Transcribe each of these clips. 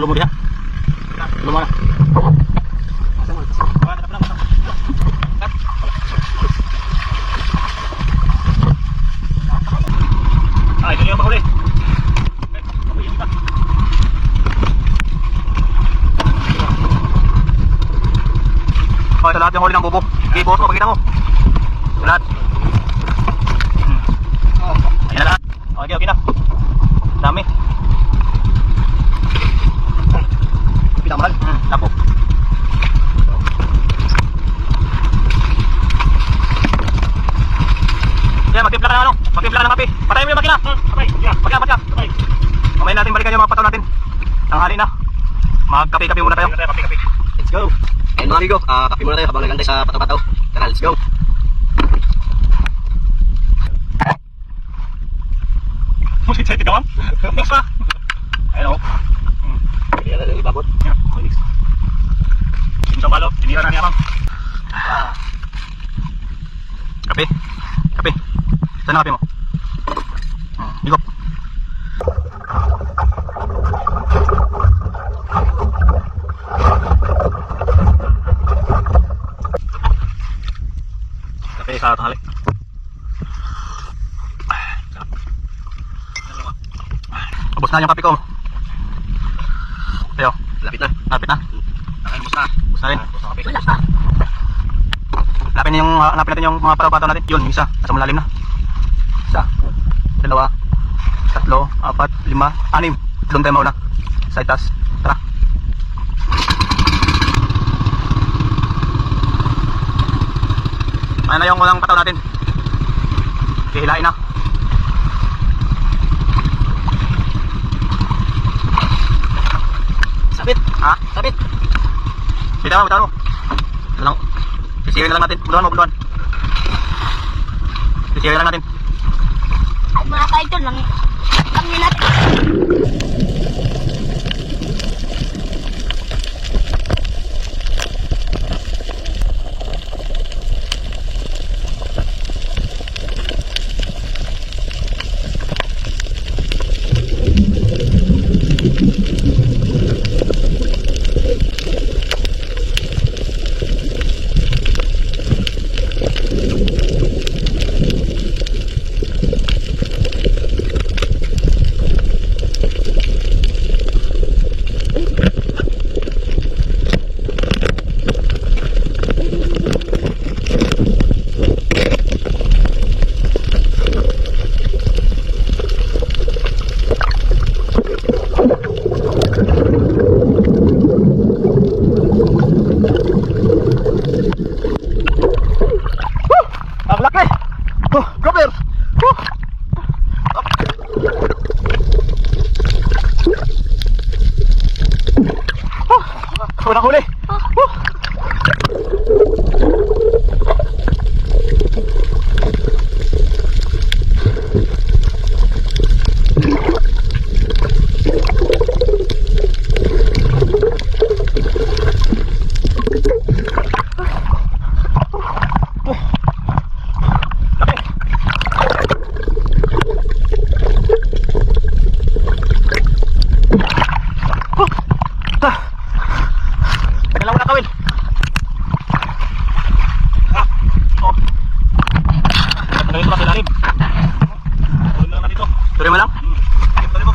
Tulong mo diha. Tulong mo na. Ay, ito yung pakuli. Oh, ito lahat yung huli ng bubo. Okay, buhos mo, pakita mo. Ito lahat. Ayan na lahat. Okay, okay na. Dami. Pinamahal. Tapo. Kaya magtimpla ka ng ano? Magtimpla ka ng kape. Patayin mo yung makina. Patya. Mamaya natin balikan yung mga pataw natin. Tanghali na. Magkape-kape muna tayo. Let's go. Ayun mga amigo, kape muna tayo habang nagantay sa pataw-pataw. Tara, let's go. Mungkin saya tidak bisa. Ayo. Ini ada di babot. Ya, bagus. Insya Allah, ini rananya abang. Kape. Sana kape mo. Higop. Kape sa tanghali. Ubos na yung kape ko. Ayo, lapit na. Ubos na rin. Lapit natin yung mga pataw-pataw natin. Yun, isa. Nasa malalim na. Isa. 2, 3, 4, 5, 6. Doon tayo mauna. Sa itas. Tara. Ayan na yung unang pataw natin. Hihilain na. Sabit. Sabit. Bitawan mo. Lang. Sisirin na lang natin. Buluan. Sisirin lang natin. Ay, mga ka-idol lang. Kami natin. Unang huli. Tuloy mo lang? Tuloy mo.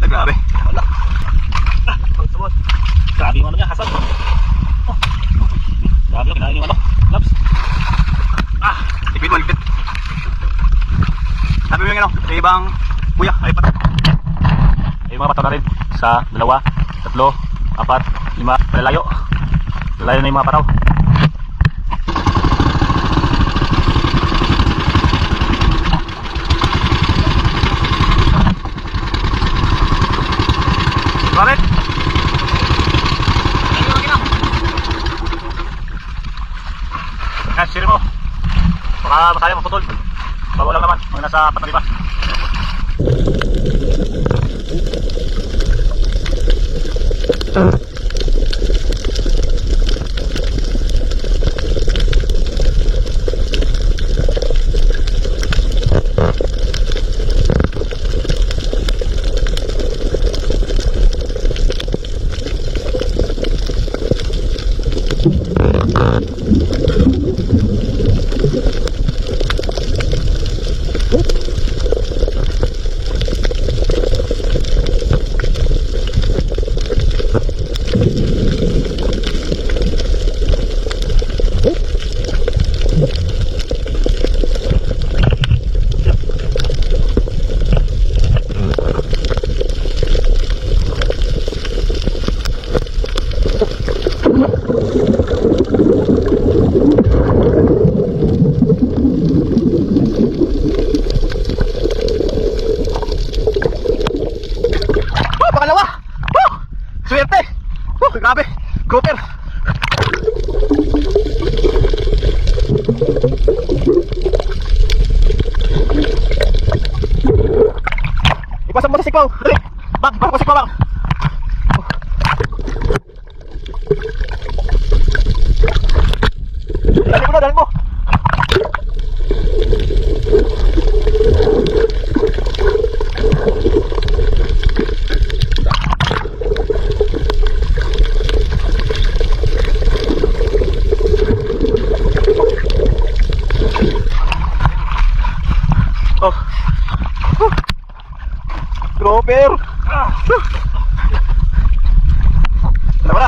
Grabe. Grabe yung ano niya, Hasan. Grabe yung kinain yung ano. Labs. Ipit mo, ipit. Sabi mo yung ano, sa ibang kuya, ay pat. Ay mga pataw natin. Sa 2, 3, 4, 5, malalayo. Lalayo na yung mga pataw. Bakit? Yan, siri mo. Baka masaya maputol. Bago lang naman, mga nasa pataliba. Pangalawa! Swerte! Grabe! Grouper! Ipasok mo sa sikpaw! Dali! Bak! Bak mo sikpaw! Bak! Dali mo na! Dali mo! Oh. Grouper. Tama na.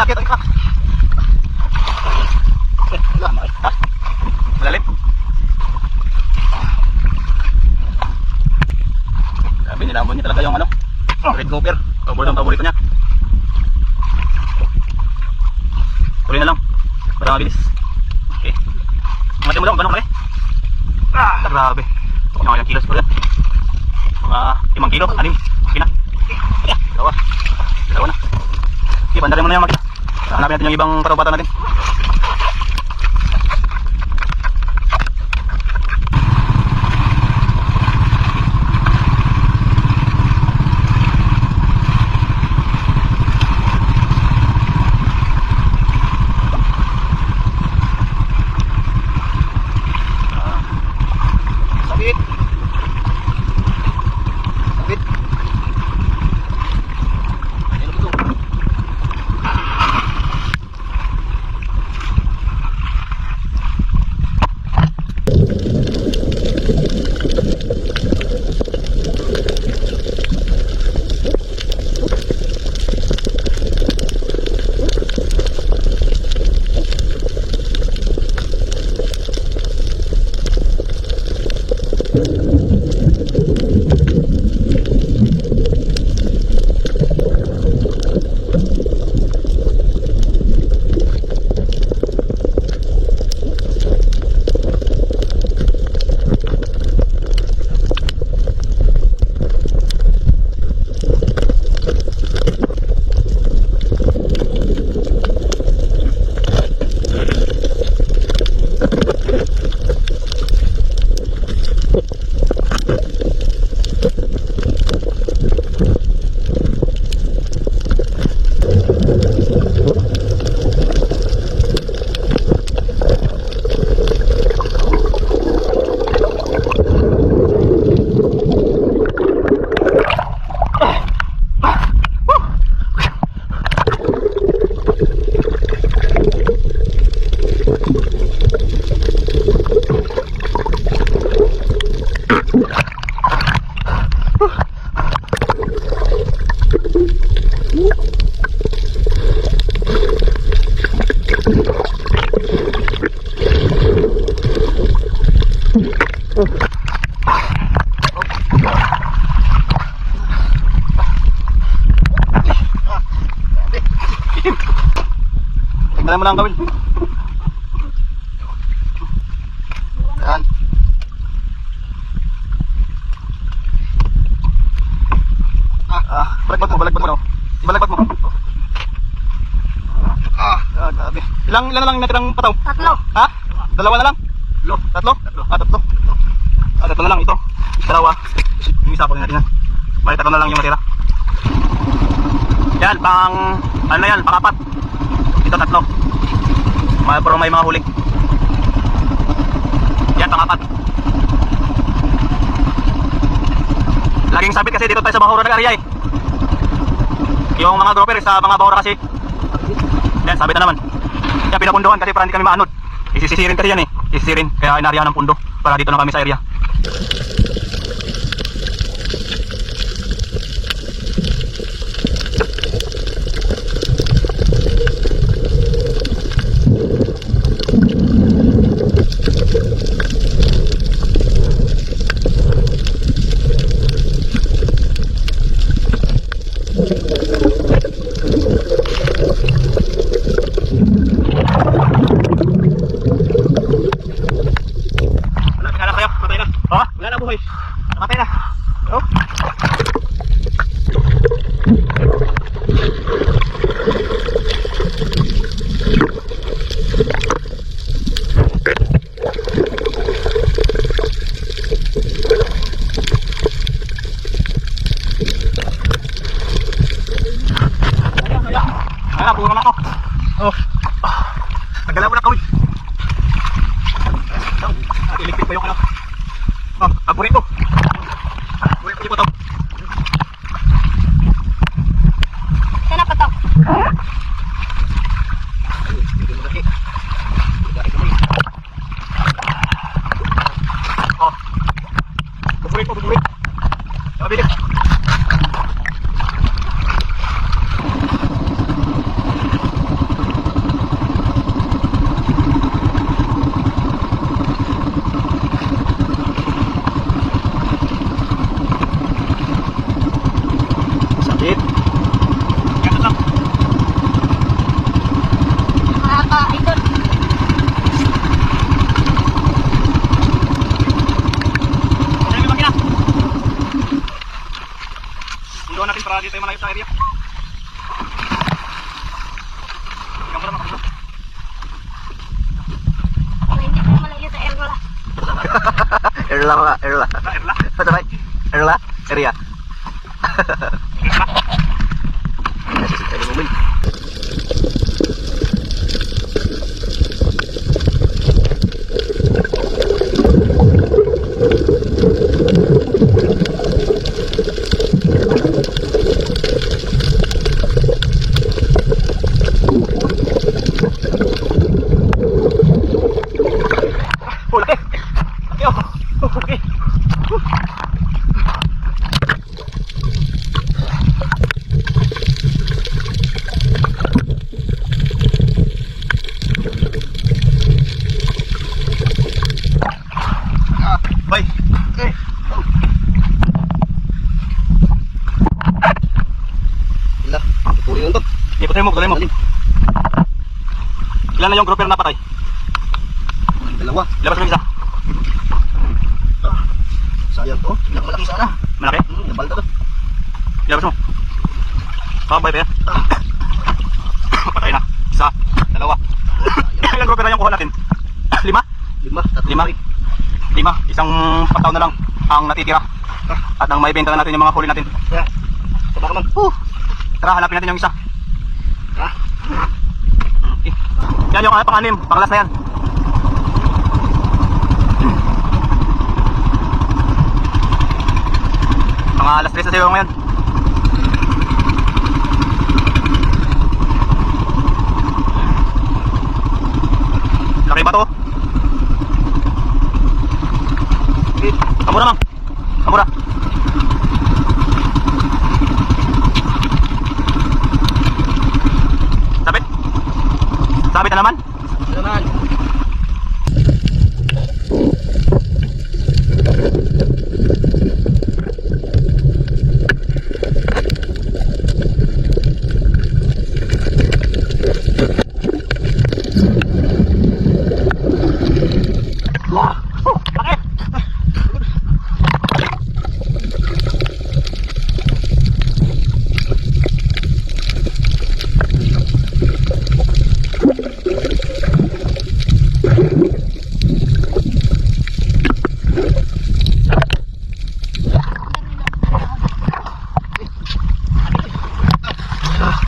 Akit. Malalim. Grabe, nilamon niya talaga yung ano, red grouper. Paborito niya. Tuloy na lang. Para mabilis. Okay. Mati mo lang, ganun kare. Grabe. Ito na ilang kilos po yan. Mga 5 kilo, 6. Okay na. Dalawa na. Okay, bandarin mo na yung makina. Hanapin natin yung ibang katubatan natin. Sabit. Ayan ito. Tingnan mo lang gawin. Yan. Balagbag mo daw. Balagbag mo. Grabe. Ilan na lang natirang pataw? 3. Ha? 2 na lang? 3? 3. Tatlo na lang ito. Dalawa. Yung isa po natin yan. Balik 3 na lang yung matira. Yan, ano na yan, pang-4. Ito 3. Pero may mga huli. Yan, pang-4. Laging sabit kasi dito tayo sa Bahura ng Area eh. Yung mga grouper sa mga bahura kasi. Yan, sabit na naman. Kaya pinapunduhan kasi para hindi kami maanod. Isisisirin kasi yan eh. Isisirin. Kaya inaryahan ng pundo. Para dito na kami sa area. Wala kayo, matay na. Oh, wala na buhay. Matay na. Oh. Ayan, puro na ako. Oh. Nagalaw na kawin. Iligpit pa yung ano. Oh, aburin ko. Aburin ko yung ito. Sana pa to. Oh. Buburin ko, buburin. Mabilis. Sakit. Ganun lang. Mga ka-idol. Ano yung makina? Pundoan natin para dito tayo malayo sa area. Tingnan mo naman ako. Kung hindi ko malayo sa Erla. Erla mga, Erla. Erla? Ano ba? Erla? Area. Oh, laki! Laki oh! Oh, laki! Bay! Eh! Ila, pupuri yun to. Ikutin mo, ikutin mo. Ilan na yung grouper na patay? Dalawa. Labas mo isa. Sayang to. Malaki sana. Malaki? Nabalda to. Labas mo. Kabay pa yan. Patay na. Isa. Dalawa. Ilang grouper na yung kuha natin? 5? 5. Isang pataw na lang ang natitira. At ang may benta na natin yung mga huli natin. Yeah. Baka man. Tara, hanapin natin yung isa. Okay. Yan yung pang-anim. Panglas na yan. Mga alas 3 na sa'yo ngayon. Laki ba to? Kamura ma'am. Kamura. Sabit. Sabit na naman. Naman. Wah. Laki.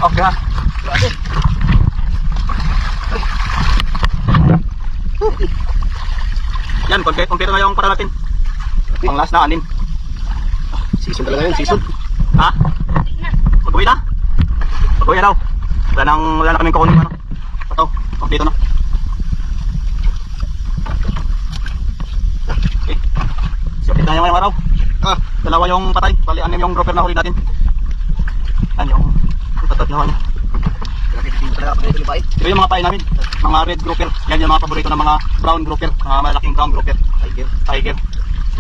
Okay ha. Yan, kompleto na yung para natin. Pang last na, 6. Season talaga yun, season. Ha? Mag-uwi na? So yan daw. Wala na kaming kukunin ano. Ito, kompleto na. Okay. So update na yung ngayong araw. Dalawa yung patay. Bali, 6 yung grouper na huli natin. Yan yung tatat na huli. Ito yung mga pain namin. Mga red grouper. Yan yung mga paborito ng mga brown grouper. Mga malaking brown grouper. Tiger.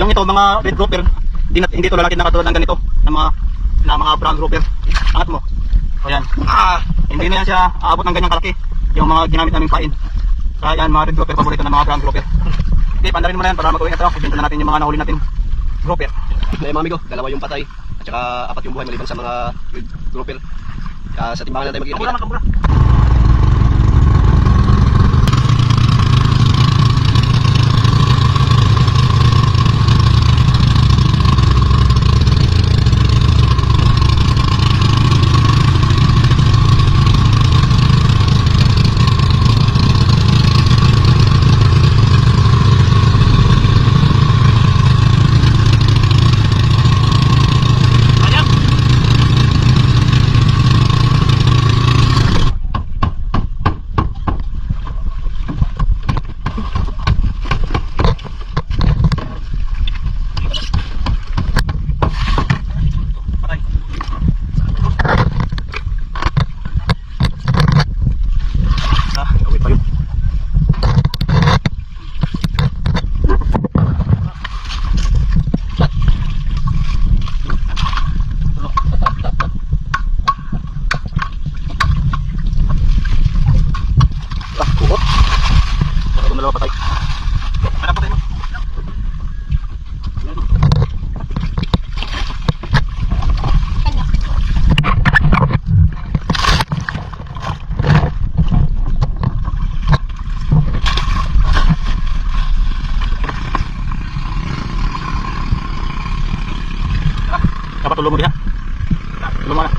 Yung ito, mga red grouper, hindi ito lalaki na katulad ng ganito. Na mga brown grouper. Angat mo. O yan. Hindi na yan siya aabot ng ganyang kalaki. Yung mga ginamit naming pain. Kaya yan, mga red grouper, paborito ng mga brown grouper. Okay, pandarin mo na yan para mag-uwi na ito. Ibenta na natin yung mga nahuli natin grouper. Mga amigo, dalawa yung patay. At saka 4 yung buhay maliban sa mga grouper. Sa timbangan na tayo mag-iingat. Kabura. Awit pa yun. Kuot. Baka itong dalawa patay. Parang patay mo. Kanya. Dapat tulong mo diha. Tulong mo na.